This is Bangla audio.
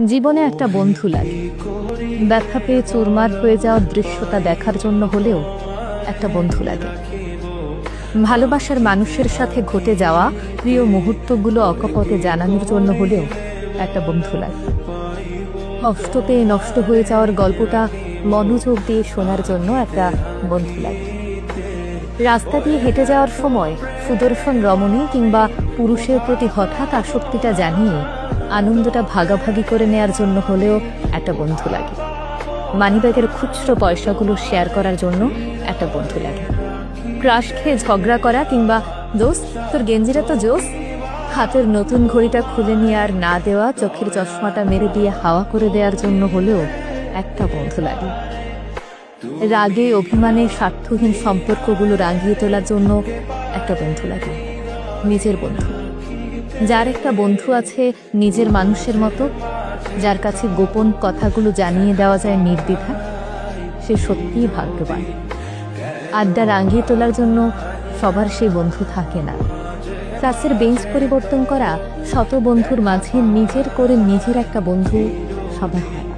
জীবনে একটা বন্ধু লাগে। ব্যথা পেয়ে চুরমার হয়ে যাওয়ার দৃশ্যটা দেখার জন্য হলেও একটা বন্ধু লাগে। ভালোবাসার মানুষের সাথে ঘটে যাওয়া প্রিয় মুহূর্তগুলো অকপটে জানানোর জন্য হলেও একটা বন্ধু লাগে। কষ্ট পেয়ে নষ্ট হয়ে যাওয়ার গল্পটা মনোযোগ দিয়ে শোনার জন্য একটা বন্ধু লাগে। রাস্তা দিয়ে হেঁটে যাওয়ার সময় সুদর্শন রমণী কিংবা পুরুষের প্রতি হঠাৎ আসক্তিটা জানিয়ে আনন্দটা ভাগাভাগি করে নেয়ার জন্য হলেও একটা বন্ধু লাগে। মানিব্যাগের খুচরো পয়সাগুলো শেয়ার করার জন্য একটা বন্ধু লাগে। ক্রাশ খেয়ে ঝগড়া করা কিংবা দোস্ত তোর গেঞ্জিটা তো জোস, হাতের নতুন ঘড়িটা খুলে নিয়ে আর না দেওয়া, চোখের চশমাটা মেরে দিয়ে হাওয়া করে দেওয়ার জন্য হলেও একটা বন্ধু লাগে। রাগে অভিমানে স্বার্থহীন সম্পর্কগুলো রাঙিয়ে তোলার জন্য একটা বন্ধু লাগে। নিজের বন্ধু, যার একটা বন্ধু আছে নিজের মানুষের মতো, যার কাছে গোপন কথাগুলো জানিয়ে দেওয়া যায় নির্দ্বিধা, সে সত্যিই ভাগ্যবান। আড্ডা রাঙিয়ে তোলার জন্য সবার সেই বন্ধু থাকে না। ক্লাসের বেঞ্চ পরিবর্তন করা শত বন্ধুর মাঝে নিজের করে নিজের একটা বন্ধু সবার হয় না।